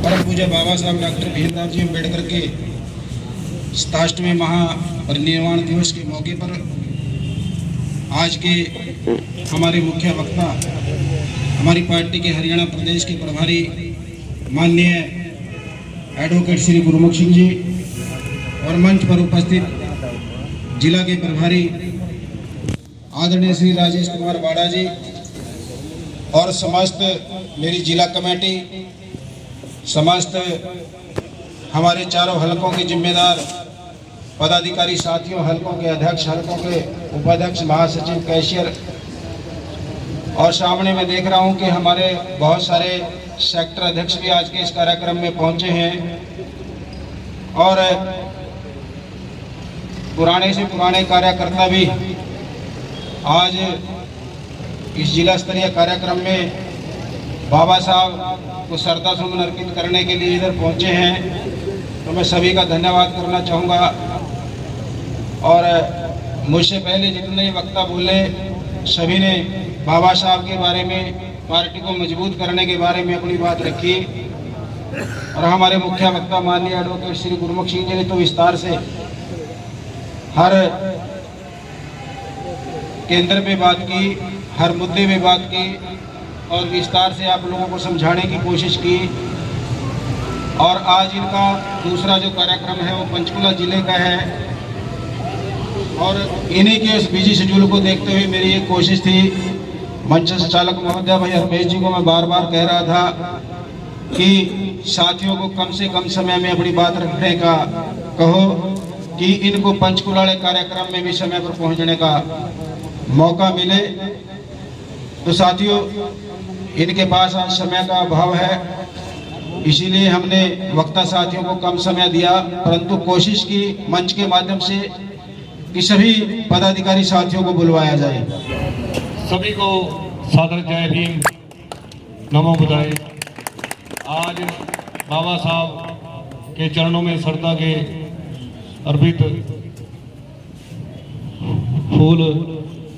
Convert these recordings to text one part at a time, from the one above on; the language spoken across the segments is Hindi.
परम पूज्य बाबा साहब डॉक्टर भीमराव जी अम्बेडकर के 67वें महापरिनिर्वाण दिवस के मौके पर आज के हमारे मुख्य वक्ता हमारी पार्टी के हरियाणा प्रदेश के प्रभारी माननीय एडवोकेट श्री गुरमुख सिंह जी और मंच पर उपस्थित जिला के प्रभारी आदरणीय श्री राजेश कुमार बाड़ा जी और समस्त मेरी जिला कमेटी, समस्त हमारे चारों हलकों के जिम्मेदार पदाधिकारी साथियों, हलकों के अध्यक्ष, हलकों के उपाध्यक्ष, महासचिव, कैशियर, और सामने मैं देख रहा हूं कि हमारे बहुत सारे सेक्टर अध्यक्ष भी आज के इस कार्यक्रम में पहुंचे हैं और पुराने से पुराने कार्यकर्ता भी आज इस जिला स्तरीय कार्यक्रम में बाबा साहब को श्रद्धा सुमन अर्पित करने के लिए इधर पहुंचे हैं, तो मैं सभी का धन्यवाद करना चाहूँगा। और मुझसे पहले जितने वक्ता बोले सभी ने बाबा साहब के बारे में, पार्टी को मजबूत करने के बारे में अपनी बात रखी और हमारे मुख्य वक्ता माननीय एडवोकेट श्री गुरमुख सिंह जी ने तो विस्तार से हर केंद्र पे बात की, हर मुद्दे पे बात की और विस्तार से आप लोगों को समझाने की कोशिश की। और आज इनका दूसरा जो कार्यक्रम है वो पंचकुला जिले का है और इन्हीं के इस बिजी शेड्यूल को देखते हुए मेरी एक कोशिश थी, मंच संचालक महोदय भाई हरमेश जी को मैं बार बार कह रहा था कि साथियों को कम से कम समय में अपनी बात रखने का कहो कि इनको पंचकुला कार्यक्रम में भी समय पर पहुंचने का मौका मिले। तो साथियों, इनके पास आज समय का अभाव है, इसीलिए हमने वक्ता साथियों को कम समय दिया, परंतु कोशिश की मंच के माध्यम से कि सभी पदाधिकारी साथियों को बुलवाया जाए। सभी को सादर जय भीम, नमो बुद्धाय। आज बाबा साहब के चरणों में श्रद्धा के अर्पित फूल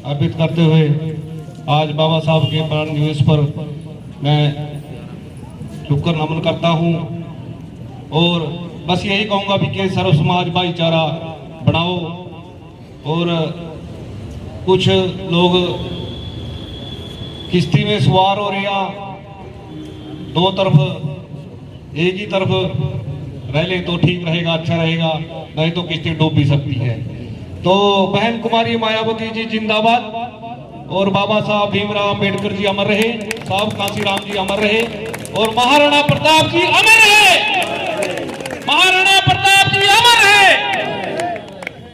अर्पित करते हुए आज बाबा साहब के प्राण दिवस पर मैं झुककर नमन करता हूं और बस यही कहूंगा भी कि सर्व समाज भाईचारा बनाओ। और कुछ लोग किश्ती में सवार हो रहे हैं, दो तरफ एक ही तरफ रह ले तो ठीक रहेगा, अच्छा रहेगा, नहीं तो किश्ती डूब भी सकती है। तो बहन कुमारी मायावती जी जिंदाबाद और बाबा साहब भीमराव अम्बेडकर जी अमर रहे, साहब कांसीराम जी अमर रहे और महाराणा प्रताप जी अमर रहे, महाराणा प्रताप जी अमर रहे।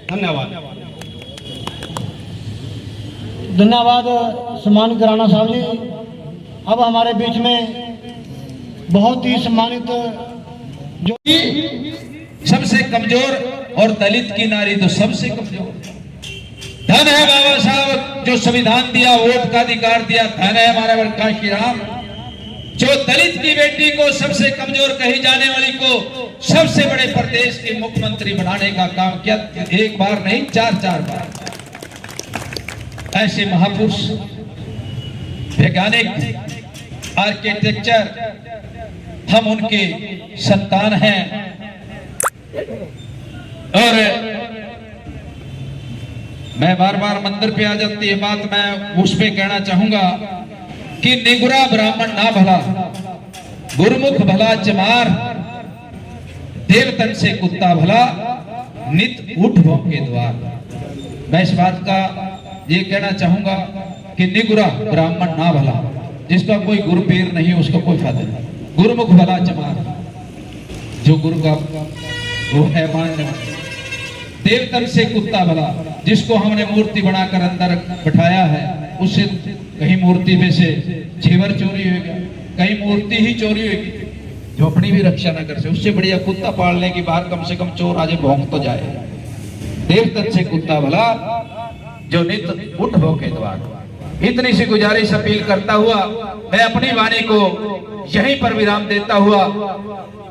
धन्यवाद। धन्यवाद सम्मानित राणा साहब जी। अब हमारे बीच में बहुत ही सम्मानित जो सबसे कमजोर और दलित की नारी तो सबसे कमजोर। धन है बाबा साहब जो संविधान दिया, वोट का अधिकार दिया। धन है हमारा कांशीराम जो दलित की बेटी को, सबसे कमजोर कही जाने वाली को सबसे बड़े प्रदेश के मुख्यमंत्री बनाने का काम किया। एक बार नहीं, चार बार। ऐसे महापुरुष, वैज्ञानिक, आर्किटेक्चर, हम उनके संतान हैं। और मैं बार बार मंदिर पे आ जाती है बात, मैं उस पे कहना चाहूंगा कि निगुरा ब्राह्मण ना भला, गुरुमुख भला चमार, देवतन से कुत्ता भला, नित उठ भौंके द्वार। मैं इस बात का ये कहना चाहूंगा कि निगुरा ब्राह्मण ना भला, जिसका कोई गुरु पीर नहीं उसका कोई फायदा नहीं। गुरुमुख भला चमार, जो गुरु का वो है मानने वाला। देवतन से कुत्ता भला, जिसको हमने मूर्ति बनाकर अंदर बैठाया है, उससे कहीं मूर्ति में से जेवर चोरी होगा, कहीं मूर्ति ही चोरी होगी, जो अपनी भी रक्षा न कर सके। उससे बढ़िया कुत्ता पालने की बाहर कम से कम चोर आज भौंक तो जाए। देवतन से कुत्ता भला जो नित उठ भौंके द्वार। इतनी सी गुजारिश अपील करता हुआ मैं अपनी वाणी को यहीं पर विराम देता हुआ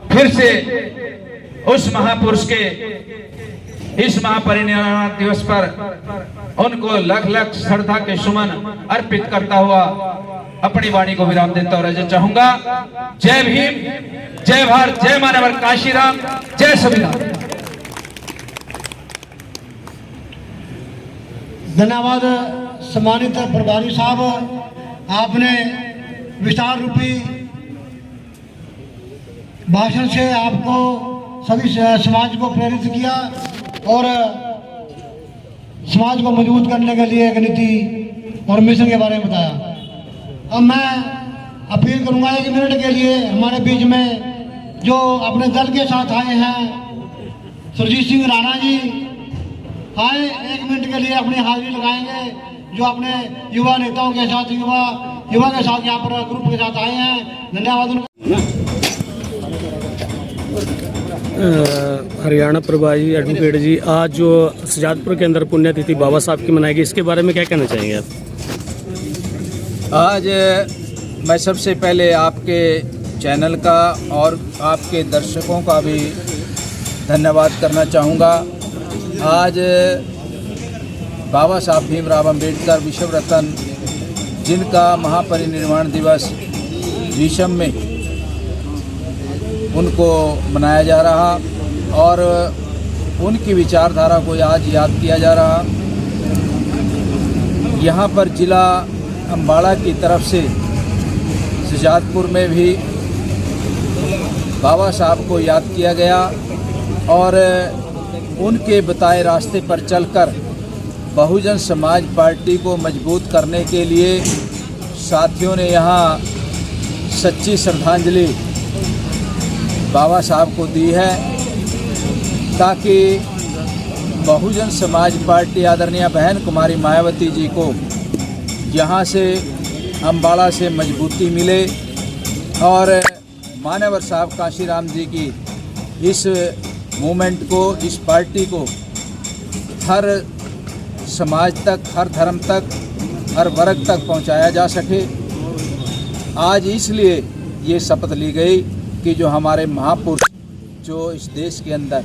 फिर से उस महापुरुष के इस महापरिनिर्वाण दिवस पर उनको लख लख श्रद्धा के सुमन अर्पित करता हुआ अपनी वाणी को विराम देता हुआ चाहूंगा। जय भीम, जय भारत, जय मानवर काशीराम, जय संविधान। धन्यवाद सम्मानित प्रभारी साहब, आपने विस्तार रूपी भाषण से आपको सभी समाज को प्रेरित किया और समाज को मजबूत करने के लिए एक नीति और मिशन के बारे में बताया। अब मैं अपील करूंगा 1 मिनट के लिए हमारे बीच में जो अपने दल के साथ आए हैं सुरजीत सिंह राणा जी आए, 1 मिनट के लिए अपनी हाजिरी लगाएंगे, जो अपने युवा नेताओं के साथ युवा के साथ यहाँ पर ग्रुप के साथ आए हैं। धन्यवाद उनको। हरियाणा प्रभारी एडवोकेट जी, आज जो सजादपुर के अंदर पुण्यतिथि बाबा साहब की मनाएगी, इसके बारे में क्या कहना चाहेंगे आप? आज मैं सबसे पहले आपके चैनल का और आपके दर्शकों का भी धन्यवाद करना चाहूँगा। आज बाबा साहब भीमराव अंबेडकर विश्व रत्न, जिनका महापरिनिर्वाण दिवस विषम में उनको मनाया जा रहा और उनकी विचारधारा को आज याद किया जा रहा। यहाँ पर जिला अम्बाड़ा की तरफ से सजादपुर में भी बाबा साहब को याद किया गया और उनके बताए रास्ते पर चलकर बहुजन समाज पार्टी को मजबूत करने के लिए साथियों ने यहाँ सच्ची श्रद्धांजलि बाबा साहब को दी है, ताकि बहुजन समाज पार्टी आदरणीय बहन कुमारी मायावती जी को यहाँ से अम्बाड़ा से मजबूती मिले और मान्यवर साहब काशीराम जी की इस मूवमेंट को, इस पार्टी को हर समाज तक, हर धर्म तक, हर वर्ग तक पहुंचाया जा सके। आज इसलिए ये शपथ ली गई कि जो हमारे महापुरुष जो इस देश के अंदर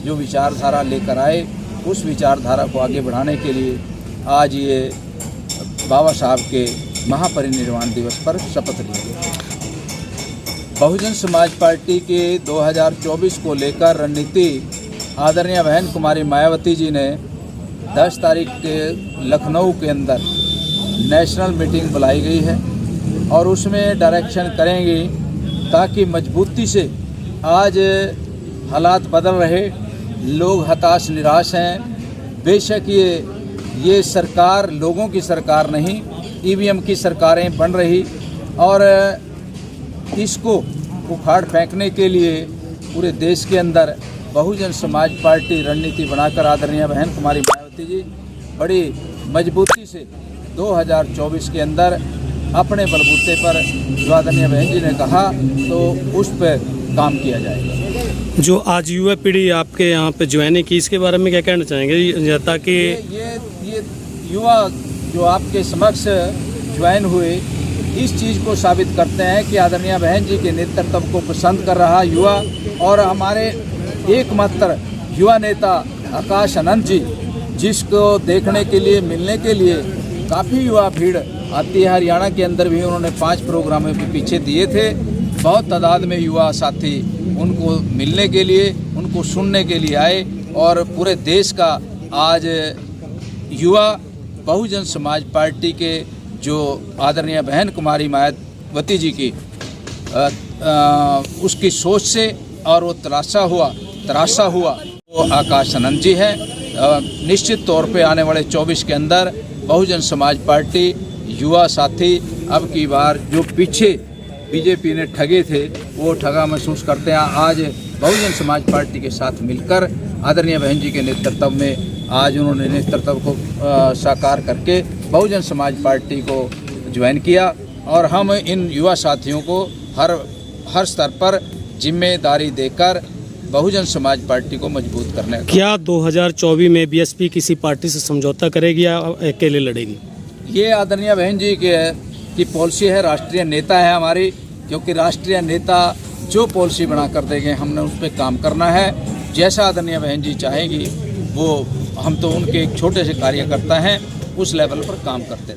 जो विचारधारा लेकर आए, उस विचारधारा को आगे बढ़ाने के लिए आज ये बाबा साहब के महापरिनिर्वाण दिवस पर शपथ ली गई। बहुजन समाज पार्टी के 2024 को लेकर रणनीति आदरणीय बहन कुमारी मायावती जी ने 10 तारीख के लखनऊ के अंदर नेशनल मीटिंग बुलाई गई है और उसमें डायरेक्शन करेंगी ताकि मजबूती से, आज हालात बदल रहे, लोग हताश निराश हैं। बेशक ये सरकार लोगों की सरकार नहीं, ईवीएम की सरकारें बन रही और इसको उखाड़ फेंकने के लिए पूरे देश के अंदर बहुजन समाज पार्टी रणनीति बनाकर आदरणीय बहन कुमारी मायावती जी बड़ी मजबूती से 2024 के अंदर अपने बलबूते पर जो आदरणीय बहन जी ने कहा तो उस पर काम किया जाएगा। जो आज युवा पीढ़ी आपके यहाँ पे ज्वाइनिंग की, इसके बारे में क्या कहना चाहेंगे, ताकि ये युवा जो आपके समक्ष ज्वाइन हुए इस चीज़ को साबित करते हैं कि आदरणीय बहन जी के नेतृत्व को पसंद कर रहा युवा और हमारे एकमात्र युवा नेता आकाश अनंत जी, जिसको देखने के लिए, मिलने के लिए काफ़ी युवा भीड़ आती है। हरियाणा के अंदर भी उन्होंने 5 प्रोग्रामों के पीछे दिए थे। बहुत तादाद में युवा साथी उनको मिलने के लिए, उनको सुनने के लिए आए और पूरे देश का आज युवा बहुजन समाज पार्टी के जो आदरणीय बहन कुमारी मायावती जी की उसकी सोच से और वो तराशा हुआ वो आकाश अनंत जी है। निश्चित तौर पे आने वाले 24 के अंदर बहुजन समाज पार्टी युवा साथी अब की बार जो पीछे बीजेपी ने ठगे थे वो ठगा महसूस करते हैं। आज बहुजन समाज पार्टी के साथ मिलकर आदरणीय बहन जी के नेतृत्व में आज उन्होंने नेतृत्व को साकार करके बहुजन समाज पार्टी को ज्वाइन किया और हम इन युवा साथियों को हर स्तर पर जिम्मेदारी देकर बहुजन समाज पार्टी को मजबूत करने। क्या 2024 में बीएसपी किसी पार्टी से समझौता करेगी या अकेले लड़ेगी? ये आदरणीय बहन जी की पॉलिसी है, राष्ट्रीय नेता है हमारी, क्योंकि राष्ट्रीय नेता जो पॉलिसी बना कर देंगे हमने उस पर काम करना है। जैसा आदरणीय बहन जी चाहेंगी वो, हम तो उनके एक छोटे से कार्यकर्ता हैं, उस लेवल पर काम करते हैं।